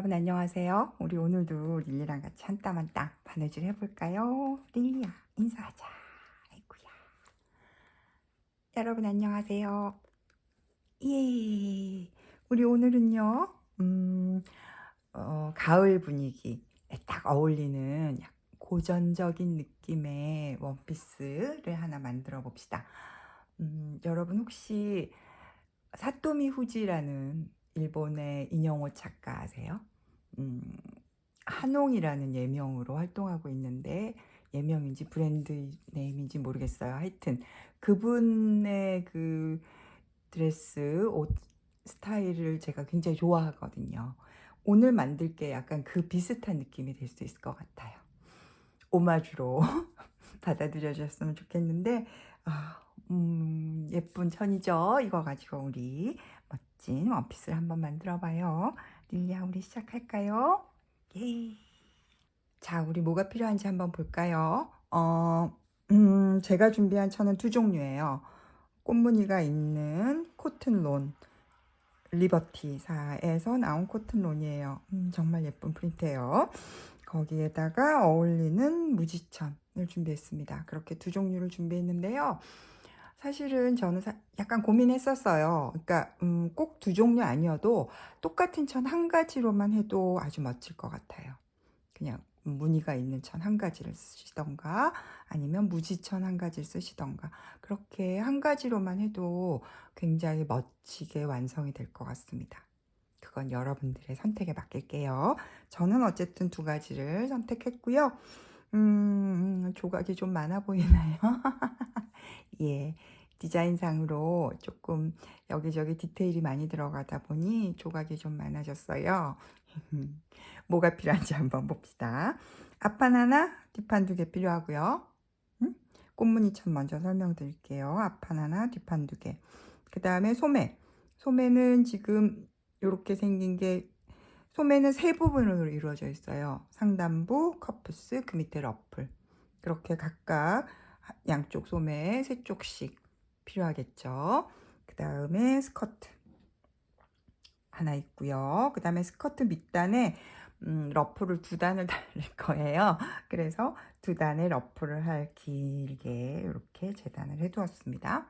여러분 안녕하세요. 우리 오늘도 릴리랑 같이 한 땀 한 땀 바느질 해볼까요? 릴리야 인사하자. 아이고야. 여러분 안녕하세요. 예. 우리 오늘은요. 가을 분위기에 딱 어울리는 고전적인 느낌의 원피스를 하나 만들어 봅시다. 여러분 혹시 사토미 후지라는 일본의 인형옷 작가 아세요? 음, 한옥이라는 예명으로 활동하고 있는데 예명인지 브랜드 네임인지 모르겠어요. 하여튼 그분의 그 드레스 옷 스타일을 제가 굉장히 좋아하거든요. 오늘 만들 게 약간 그 비슷한 느낌이 될 수 있을 것 같아요. 오마주로 받아들여 주셨으면 좋겠는데 예쁜 천이죠. 이거 가지고 우리 멋진 원피스를 한번 만들어 봐요. 릴리야 우리 시작할까요? 예. 자, 우리 뭐가 필요한지 한번 볼까요? 제가 준비한 천은 두 종류예요. 꽃무늬가 있는 코튼론, 리버티사에서 나온 코튼론이에요. 정말 예쁜 프린트예요. 거기에다가 어울리는 무지천을 준비했습니다. 그렇게 두 종류를 준비했는데요. 사실은 저는 약간 고민했었어요. 그러니까 꼭 두 종류 아니어도 똑같은 천 한 가지로만 해도 아주 멋질 것 같아요. 그냥 무늬가 있는 천 한 가지를 쓰시던가 아니면 무지천 한 가지를 쓰시던가 그렇게 한 가지로만 해도 굉장히 멋지게 완성이 될 것 같습니다. 그건 여러분들의 선택에 맡길게요. 저는 어쨌든 두 가지를 선택했고요. 조각이 좀 많아 보이나요? 예, 디자인상으로 조금 여기저기 디테일이 많이 들어가다 보니 조각이 좀 많아졌어요. 뭐가 필요한지 한번 봅시다. 앞판 하나, 뒷판 두 개 필요하고요. 꽃무늬천 먼저 설명드릴게요. 앞판 하나, 뒷판 두 개. 그 다음에 소매. 소매는 지금 이렇게 생긴 게 소매는 세 부분으로 이루어져 있어요. 상단부, 커프스, 그 밑에 러플. 그렇게 각각 양쪽 소매에 세 쪽씩 필요하겠죠. 그 다음에 스커트 하나 있고요. 그 다음에 스커트 밑단에 러프를 두 단을 달릴 거예요. 그래서 두 단의 러프를 할 길게 이렇게 재단을 해 두었습니다.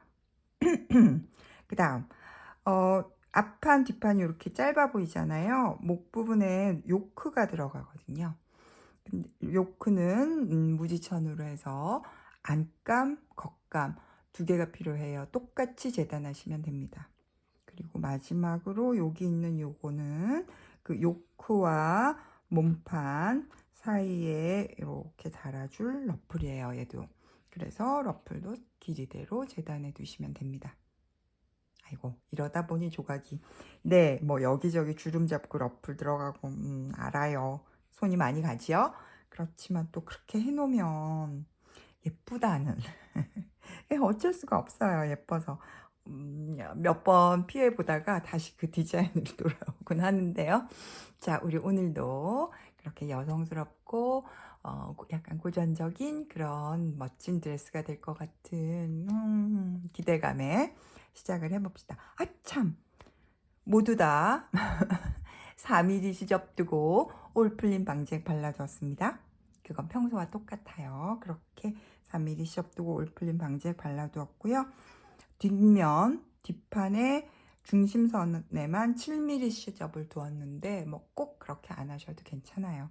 그 다음 앞판 뒷판이 이렇게 짧아 보이잖아요. 목 부분에 요크가 들어가거든요. 근데 요크는 무지천으로 해서 안감, 겉감 두 개가 필요해요. 똑같이 재단하시면 됩니다. 그리고 마지막으로 여기 있는 요거는 그 요크와 몸판 사이에 이렇게 달아줄 러플이에요. 얘도. 그래서 러플도 길이대로 재단해 두시면 됩니다. 아이고 이러다 보니 조각이 네 뭐 여기저기 주름 잡고 러플 들어가고 알아요. 손이 많이 가지요. 그렇지만 또 그렇게 해놓으면 예쁘다는 어쩔 수가 없어요. 예뻐서 몇 번 피해 보다가 다시 그 디자인으로 돌아오곤 하는데요. 자, 우리 오늘도 그렇게 여성스럽고 약간 고전적인 그런 멋진 드레스가 될 것 같은 기대감에 시작을 해봅시다. 아 참, 모두 다 4mm 시접 두고 올플린 방제 발라두었습니다. 그건 평소와 똑같아요. 그렇게 4mm 시접 두고 올플린 방제 발라두었고요. 뒷면, 뒷판에 중심선에만 7mm 시접을 두었는데 뭐 꼭 그렇게 안 하셔도 괜찮아요.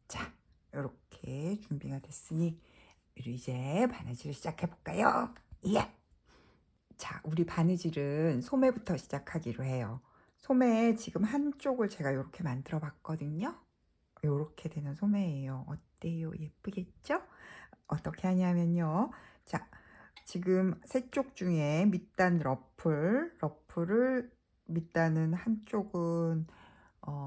자, 이렇게 준비가 됐으니 우리 이제 바느질을 시작해 볼까요? 예! 자, 우리 바느질은 소매부터 시작하기로 해요. 소매에 지금 한쪽을 제가 이렇게 만들어 봤거든요. 이렇게 되는 소매예요. 어때요? 예쁘겠죠? 어떻게 하냐면요. 자, 지금 세 쪽 중에 밑단 러플을 밑단은 한쪽은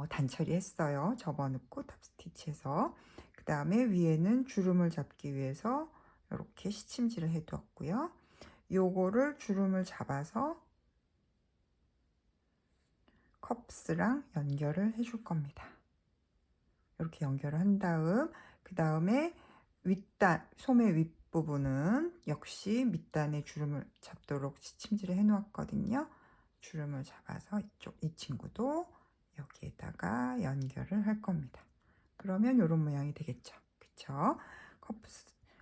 단처리 했어요. 접어넣고 탑스티치해서. 그 다음에 위에는 주름을 잡기 위해서 이렇게 시침질을 해 두었고요. 요거를 주름을 잡아서 컵스랑 연결을 해줄 겁니다. 이렇게 연결을 한 다음 그 다음에 윗단 소매 윗부분은 역시 밑단에 주름을 잡도록 시침질을 해 놓았거든요. 주름을 잡아서 이 친구도 여기에다가 연결을 할 겁니다. 그러면 이런 모양이 되겠죠. 그쵸?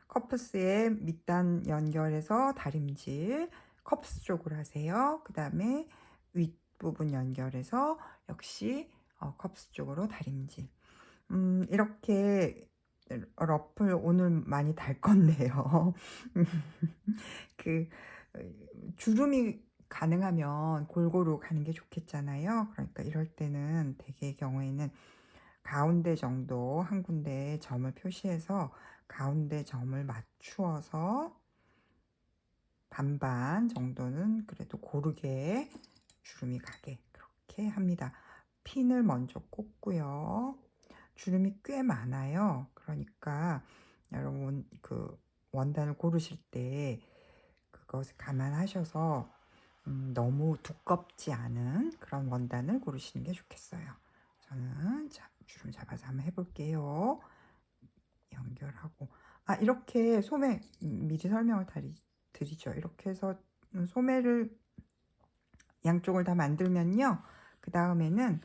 커프스의 밑단 연결해서 다림질 커프스 쪽으로 하세요. 그 다음에 윗부분 연결해서 역시 커프스 쪽으로 다림질. 이렇게 러플 오늘 많이 달 건데요. 그 주름이 가능하면 골고루 가는 게 좋겠잖아요. 그러니까 이럴 때는 대개의 경우에는 가운데 정도 한 군데 점을 표시해서 가운데 점을 맞추어서 반반 정도는 그래도 고르게 주름이 가게 그렇게 합니다. 핀을 먼저 꽂고요. 주름이 꽤 많아요. 그러니까 여러분 그 원단을 고르실 때 그것을 감안하셔서 너무 두껍지 않은 그런 원단을 고르시는 게 좋겠어요. 저는 주름 잡아서 한번 해볼게요. 연결하고 이렇게 소매 미리 설명을 드리죠. 이렇게 해서 소매를 양쪽을 다 만들면요. 그 다음에는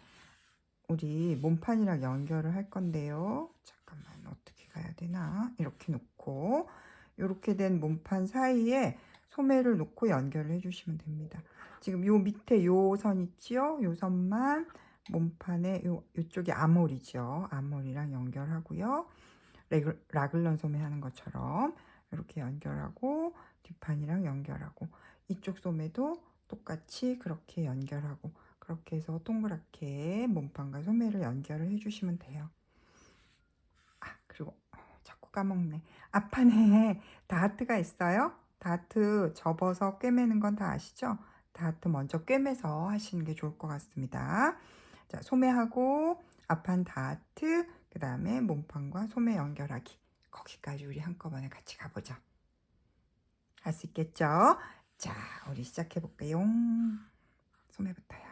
우리 몸판이랑 연결을 할 건데요. 잠깐만 어떻게 가야 되나? 이렇게 놓고 이렇게 된 몸판 사이에 소매를 놓고 연결을 해주시면 됩니다. 지금 요 밑에 요 선 있지요? 요 선만 몸판에 요쪽이 아몰이죠. 아몰이랑 연결하고요. 라글런 소매 하는 것처럼 이렇게 연결하고 뒷판이랑 연결하고 이쪽 소매도 똑같이 그렇게 연결하고 그렇게 해서 동그랗게 몸판과 소매를 연결을 해주시면 돼요. 그리고 자꾸 까먹네. 앞판에 다하트가 있어요. 다하트 접어서 꿰매는 건 다 아시죠? 다하트 먼저 꿰매서 하시는 게 좋을 것 같습니다. 자, 소매하고 앞판 다하트, 그 다음에 몸판과 소매 연결하기. 거기까지 우리 한꺼번에 같이 가보죠. 할 수 있겠죠? 자, 우리 시작해 볼게요. 소매부터요.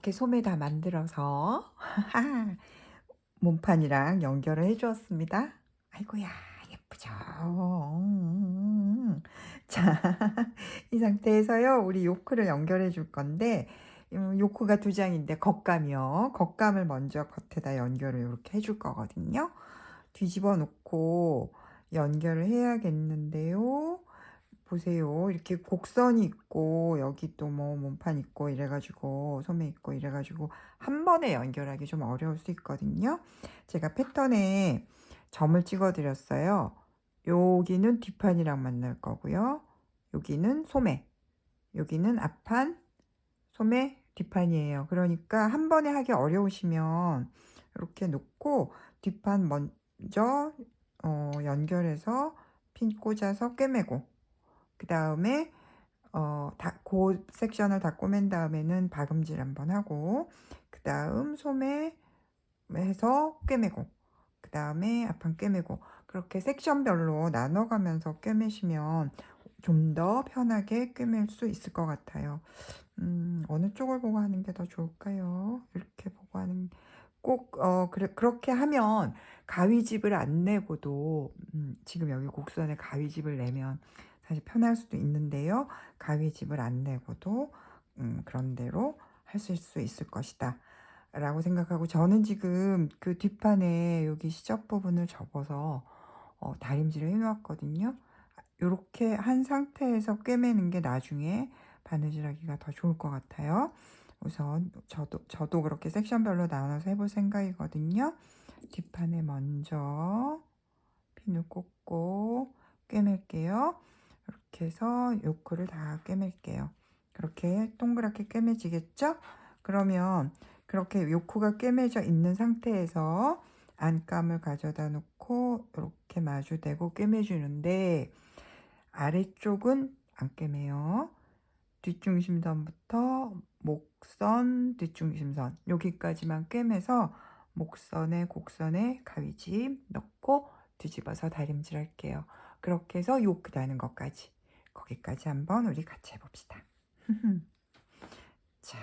이렇게 소매 다 만들어서 몸판이랑 연결을 해 주었습니다. 아이고야 예쁘죠? 자, 이 상태에서요 우리 요크를 연결해 줄 건데 요크가 2장인데 겉감이요. 겉감을 먼저 겉에다 연결을 이렇게 해줄 거거든요. 뒤집어 놓고 연결을 해야겠는데요. 보세요. 이렇게 곡선이 있고 여기 또 뭐 몸판 있고 이래 가지고 소매 있고 이래 가지고 한 번에 연결하기 좀 어려울 수 있거든요. 제가 패턴에 점을 찍어 드렸어요. 여기는 뒷판이랑 만날 거고요. 여기는 소매, 여기는 앞판, 소매, 뒷판이에요. 그러니까 한 번에 하기 어려우시면 이렇게 놓고 뒷판 먼저 연결해서 핀 꽂아서 꿰매고 그 다음에 그 섹션을 다 꿰맨 다음에는 박음질 한번 하고 그 다음 소매 해서 꿰매고 그 다음에 앞판 꿰매고 그렇게 섹션별로 나눠가면서 꿰매시면 좀 더 편하게 꿰맬 수 있을 것 같아요. 어느 쪽을 보고 하는 게 더 좋을까요? 이렇게 보고 하는 꼭 그렇게 하면 가위집을 안 내고도 지금 여기 곡선에 가위집을 내면 사실 편할 수도 있는데요. 가위집을 안 내고도 그런 대로 하실 수 있을 것이다 라고 생각하고 저는 지금 그 뒷판에 여기 시접 부분을 접어서 다림질을 해 놓았거든요. 요렇게 한 상태에서 꿰매는 게 나중에 바느질 하기가 더 좋을 것 같아요. 우선 저도 그렇게 섹션별로 나눠서 해볼 생각이거든요. 뒷판에 먼저 핀을 꽂고 꿰맬게요. 이렇게 해서 요크를 다 꿰맬게요. 그렇게 동그랗게 꿰매지겠죠? 그러면 그렇게 요크가 꿰매져 있는 상태에서 안감을 가져다 놓고 이렇게 마주대고 꿰매주는데 아래쪽은 안 꿰매요. 뒷중심선부터 목선, 뒷중심선 여기까지만 꿰매서 목선에 곡선에 가위집 넣고 뒤집어서 다림질 할게요. 그렇게 해서 요크 다는 것까지 거기까지 한번 우리 같이 해봅시다. 자.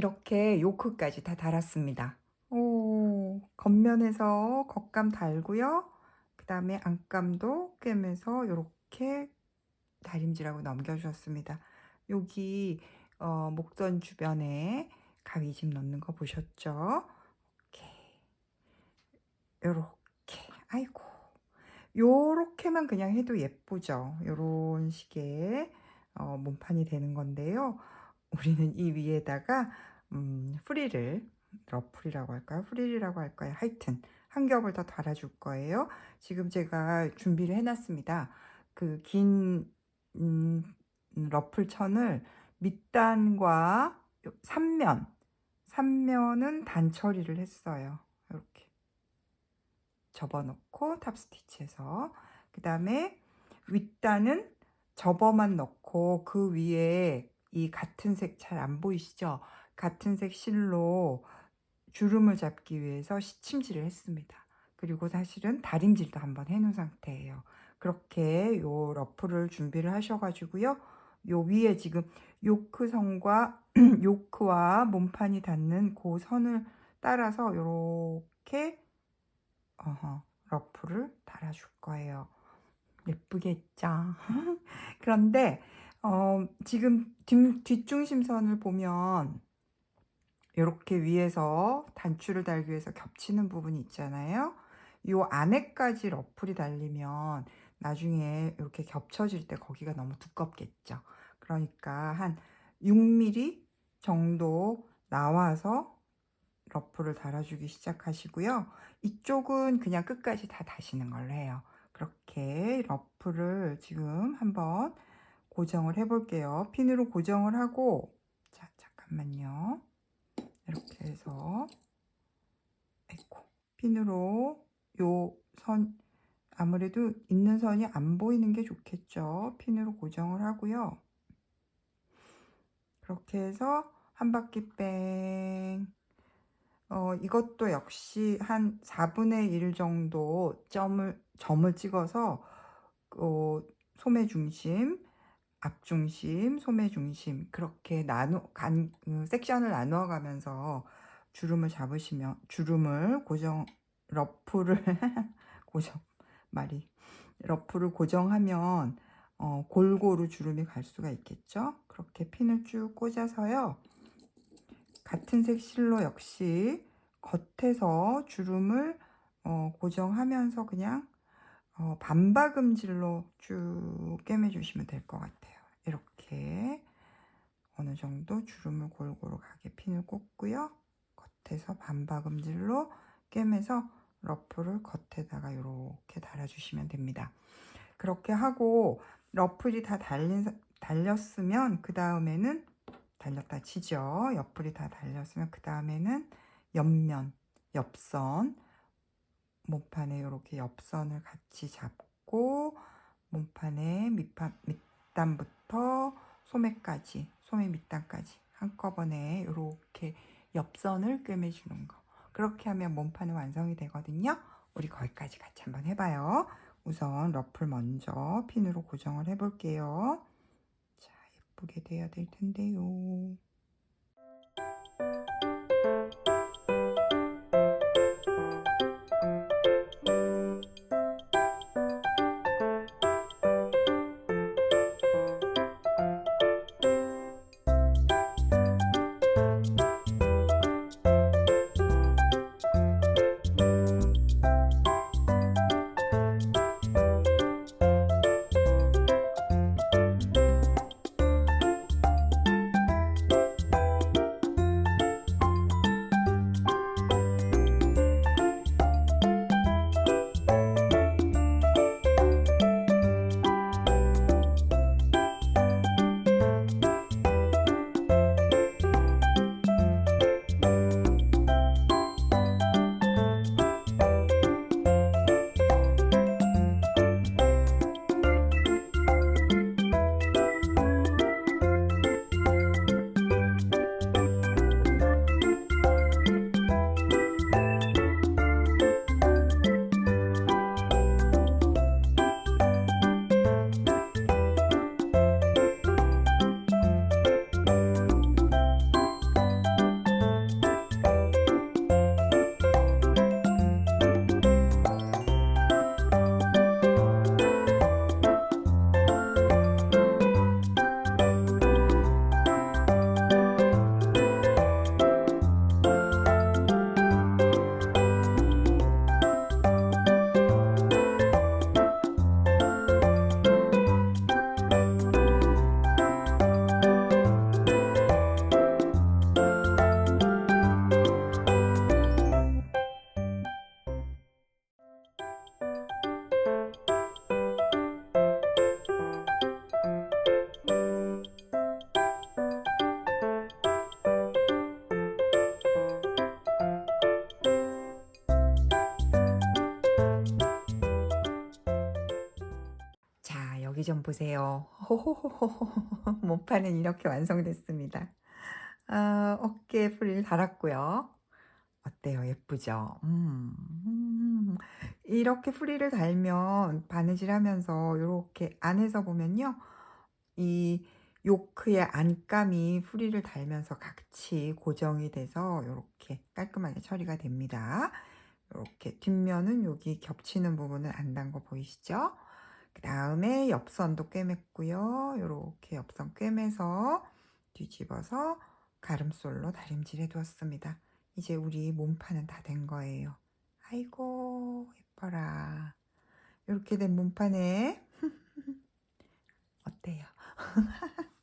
이렇게 요크까지 다 달았습니다. 오, 겉면에서 겉감 달고요. 그 다음에 안감도 꿰매서 이렇게 다림질하고 넘겨주었습니다. 여기 목선 주변에 가위집 넣는 거 보셨죠? 요렇게 아이고 요렇게만 그냥 해도 예쁘죠. 요런 식의 몸판이 되는 건데요. 우리는 이 위에다가 프릴을 러플이라고 할까요? 프릴이라고 할까요? 하여튼 한 겹을 더 달아줄 거예요. 지금 제가 준비를 해놨습니다. 그 긴 러플 천을 밑단과 3면은 단 처리를 했어요. 이렇게 접어놓고 탑스티치해서, 그 다음에 윗단은 접어만 넣고 그 위에 이 같은 색 잘 안 보이시죠? 같은 색 실로 주름을 잡기 위해서 시침질을 했습니다. 그리고 사실은 다림질도 한번 해놓은 상태예요. 그렇게 요 러프를 준비를 하셔가지고요. 요 위에 지금 요크선과 요크와 몸판이 닿는 그 선을 따라서 요렇게 러프를 달아줄 거예요. 예쁘겠죠? 그런데 지금 뒷중심선을 보면 이렇게 위에서 단추를 달기 위해서 겹치는 부분이 있잖아요. 이 안에까지 러플이 달리면 나중에 이렇게 겹쳐질 때 거기가 너무 두껍겠죠. 그러니까 한 6mm 정도 나와서 러프를 달아주기 시작하시고요. 이쪽은 그냥 끝까지 다 다시는 걸로 해요. 그렇게 러프를 지금 한번 고정을 해 볼게요. 핀으로 고정을 하고, 자, 잠깐만요. 이렇게 해서, 아이고, 핀으로 요 선, 아무래도 있는 선이 안 보이는 게 좋겠죠. 핀으로 고정을 하고요. 그렇게 해서 한 바퀴 뺑. 이것도 역시 한 4분의 1 정도 점을 찍어서 소매 중심, 앞중심, 소매 중심 그렇게 섹션을 나누어 가면서 주름을 잡으시면 러프를 러프를 고정하면 골고루 주름이 갈 수가 있겠죠. 그렇게 핀을 쭉 꽂아서요. 같은 색 실로 역시 겉에서 주름을 고정하면서 그냥 반박음질로 쭉 꿰매주시면 될 것 같아요. 이렇게 어느 정도 주름을 골고루 가게 핀을 꽂고요. 겉에서 반박음질로 꿰매서 러프를 겉에다가 이렇게 달아주시면 됩니다. 그렇게 하고 러플이 다 달렸으면 그 다음에는 달렸다 치죠. 옆풀이 다 달렸으면 그 다음에는 옆선 몸판에 이렇게 옆선을 같이 잡고 몸판에 밑단부터 소매 밑단까지 한꺼번에 이렇게 옆선을 꿰매주는 거. 그렇게 하면 몸판은 완성이 되거든요. 우리 거기까지 같이 한번 해봐요. 우선 러플 먼저 핀으로 고정을 해볼게요. 자, 예쁘게 돼야 될 텐데요. 여기 좀 보세요. 호호호호호. 몸판은 이렇게 완성됐습니다. 어깨에 프릴 달았고요. 어때요? 예쁘죠? 이렇게 프릴을 달면 바느질하면서 요렇게 안에서 보면요. 이 요크의 안감이 프릴을 달면서 같이 고정이 돼서 요렇게 깔끔하게 처리가 됩니다. 요렇게 뒷면은 여기 겹치는 부분은 안 단 거 보이시죠? 그 다음에 옆선도 꿰맸고요. 요렇게 옆선 꿰매서 뒤집어서 가름솔로 다림질 해 두었습니다. 이제 우리 몸판은 다 된 거예요. 아이고 예뻐라. 이렇게 된 몸판에 어때요?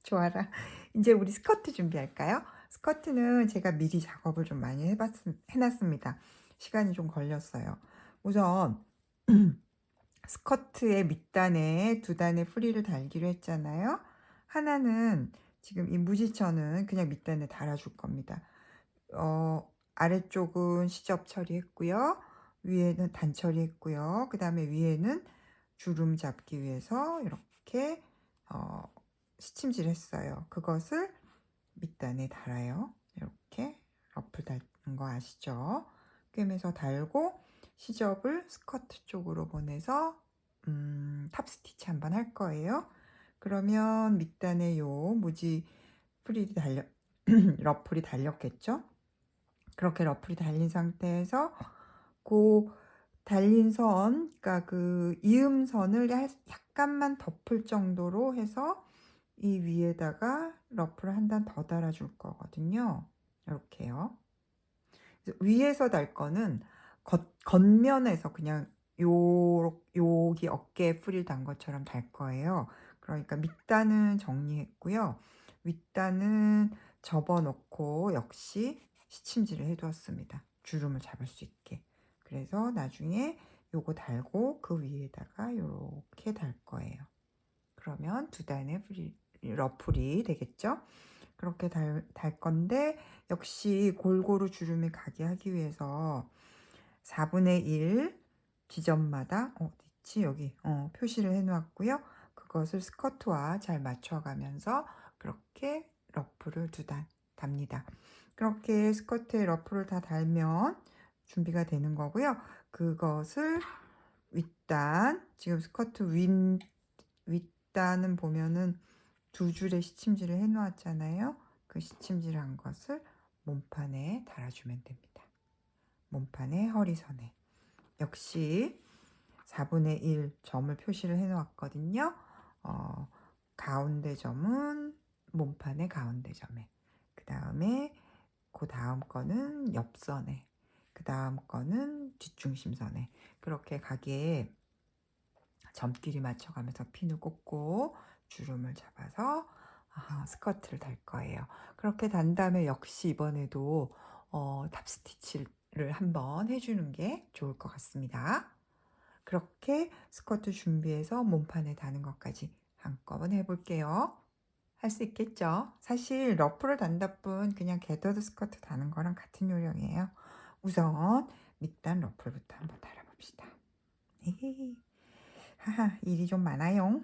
좋아라. 이제 우리 스커트 준비할까요? 스커트는 제가 미리 작업을 좀 많이 해놨습니다. 시간이 좀 걸렸어요. 우선 스커트의 밑단에 두 단의 프릴을 달기로 했잖아요. 하나는 지금 이 무지천은 그냥 밑단에 달아줄 겁니다. 아래쪽은 시접 처리했고요. 위에는 단 처리했고요. 그 다음에 위에는 주름 잡기 위해서 이렇게 시침질 했어요. 그것을 밑단에 달아요. 이렇게 러플 달는 거 아시죠? 꿰매서 달고 시접을 스커트 쪽으로 보내서 탑스티치 한번 할 거예요. 그러면 밑단에 요 무지 프릴이 러플이 달렸겠죠? 그렇게 러플이 달린 상태에서 그 달린 선, 그러니까 그 이음선을 약간만 덮을 정도로 해서 이 위에다가 러플을 한 단 더 달아줄 거거든요. 이렇게요. 위에서 달 거는 겉면에서 그냥 여기 어깨에 프릴 단 것처럼 달 거예요. 그러니까 밑단은 정리했고요. 윗단은 접어놓고 역시 시침질을 해두었습니다. 주름을 잡을 수 있게. 그래서 나중에 요거 달고 그 위에다가 요렇게 달 거예요. 그러면 두 단의 러플이 되겠죠? 그렇게 달 건데 역시 골고루 주름이 가게 하기 위해서 4분의 1 지점마다 어디있지? 여기 표시를 해 놓았고요. 그것을 스커트와 잘 맞춰가면서 그렇게 러플을 두 단 답니다. 그렇게 스커트에 러플을 다 달면 준비가 되는 거고요. 그것을 윗단, 지금 스커트 윗단은 보면은 두 줄의 시침질을 해 놓았잖아요. 그 시침질한 것을 몸판에 달아주면 됩니다. 몸판의 허리선에. 역시 4분의 1 점을 표시를 해 놓았거든요. 가운데 점은 몸판의 가운데 점에, 그 다음에 그 다음 거는 옆선에, 그 다음 거는 뒷중심선에 그렇게 가게 점끼리 맞춰가면서 핀을 꽂고 주름을 잡아서 스커트를 달 거예요. 그렇게 단 다음에 역시 이번에도 탑스티치를 한번 해주는 게 좋을 것 같습니다. 그렇게 스커트 준비해서 몸판에 다는 것까지 한꺼번에 해볼게요. 할 수 있겠죠? 사실 러프를 단다 뿐 그냥 게더드 스커트 다는 거랑 같은 요령이에요. 우선 밑단 러플부터 한번 달아봅시다. 하하, 일이 좀 많아요.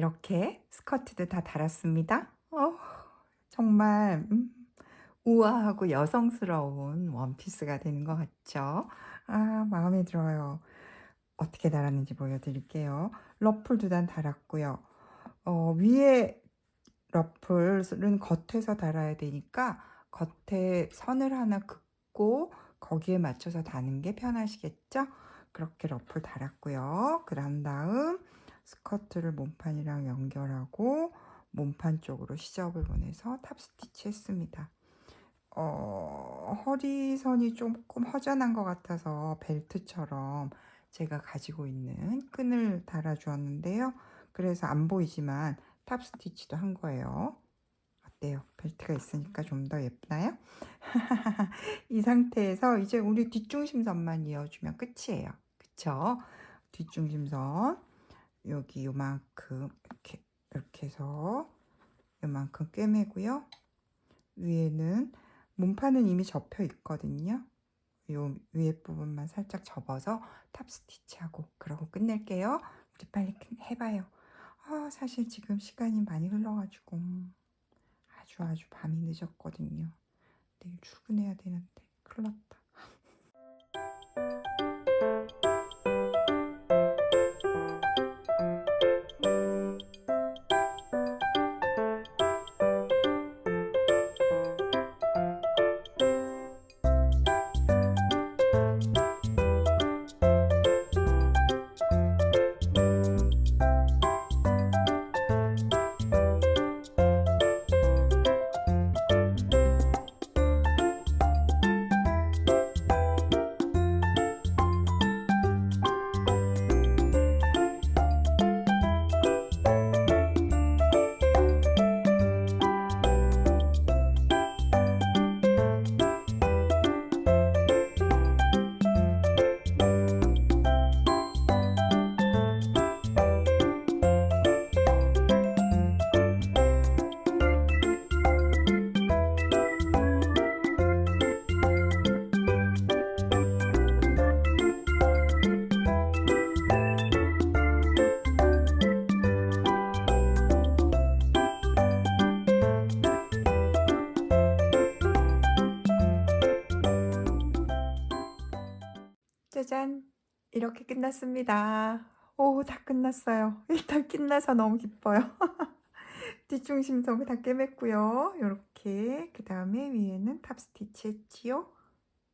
이렇게 스커트도 다 달았습니다. 정말 우아하고 여성스러운 원피스가 되는 것 같죠? 마음에 들어요. 어떻게 달았는지 보여드릴게요. 러플 2단 달았고요. 위에 러플은 겉에서 달아야 되니까 겉에 선을 하나 긋고 거기에 맞춰서 다는 게 편하시겠죠? 그렇게 러플 달았고요. 다음 스커트를 몸판이랑 연결하고 몸판 쪽으로 시접을 보내서 탑 스티치 했습니다. 허리선이 조금 허전한 것 같아서 벨트처럼 제가 가지고 있는 끈을 달아 주었는데요. 그래서 안 보이지만 탑 스티치도 한 거예요. 어때요? 벨트가 있으니까 좀 더 예쁘나요? 이 상태에서 이제 우리 뒷중심선만 이어주면 끝이에요. 그쵸? 뒷중심선 여기 요만큼 이렇게 해서 요만큼 꿰매고요. 위에는 몸판은 이미 접혀 있거든요. 요 위에 부분만 살짝 접어서 탑 스티치하고 그러고 끝낼게요. 우리 빨리 해봐요. 사실 지금 시간이 많이 흘러가지고 아주 밤이 늦었거든요. 내일 출근해야 되는데 큰일 났다. 짜잔! 이렇게 끝났습니다. 다 끝났어요. 일단 끝나서 너무 기뻐요. 뒷중심선 다 꿰맸고요. 이렇게 그 다음에 위에는 탑 스티치 했지요.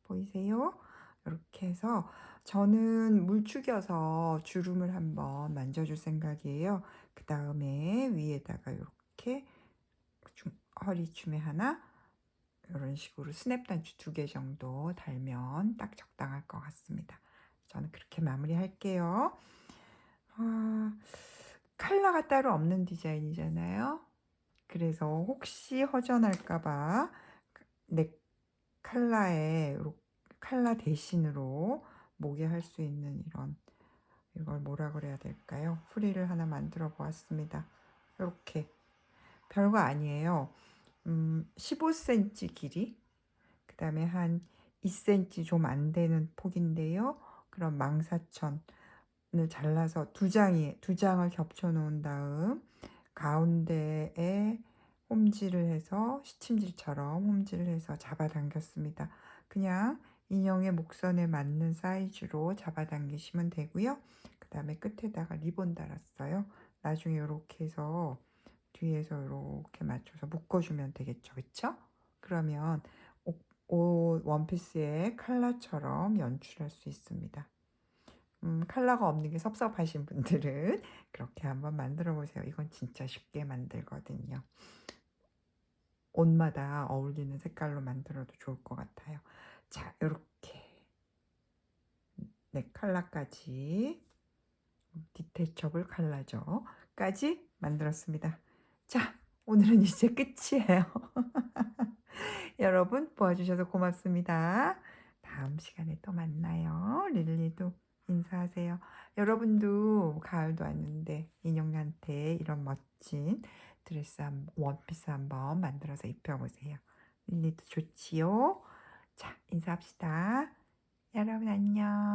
보이세요? 이렇게 해서 저는 물 죽여서 주름을 한번 만져줄 생각이에요. 그 다음에 위에다가 이렇게 허리춤에 하나 이런 식으로 스냅 단추 2개 정도 달면 딱 적당할 것 같습니다. 저는 그렇게 마무리 할게요. 컬러가 따로 없는 디자인이잖아요. 그래서 혹시 허전할까봐 넥 칼라 대신으로 목에 할 수 있는 이걸 뭐라 그래야 될까요? 프릴을 하나 만들어 보았습니다. 이렇게 별거 아니에요. 15cm 길이, 그 다음에 한 2cm 좀 안 되는 폭인데요. 그럼 망사천을 잘라서 두 장을 겹쳐 놓은 다음 가운데에 홈질을 해서 시침질처럼 홈질을 해서 잡아당겼습니다. 그냥 인형의 목선에 맞는 사이즈로 잡아당기시면 되고요. 그 다음에 끝에다가 리본 달았어요. 나중에 이렇게 해서 뒤에서 이렇게 맞춰서 묶어주면 되겠죠. 그쵸? 그러면 옷 원피스의 컬러처럼 연출할 수 있습니다. 컬러가 없는 게 섭섭하신 분들은 그렇게 한번 만들어 보세요. 이건 진짜 쉽게 만들거든요. 옷마다 어울리는 색깔로 만들어도 좋을 것 같아요. 자, 이렇게 컬러까지 디테쳐블 컬러죠. 까지 만들었습니다. 자, 오늘은 이제 끝이에요. 여러분 도와주셔서 고맙습니다. 다음 시간에 또 만나요. 릴리도 인사하세요. 여러분도 가을도 왔는데 인형한테 이런 멋진 원피스 한번 만들어서 입혀보세요. 릴리도 좋지요. 자, 인사합시다. 여러분 안녕.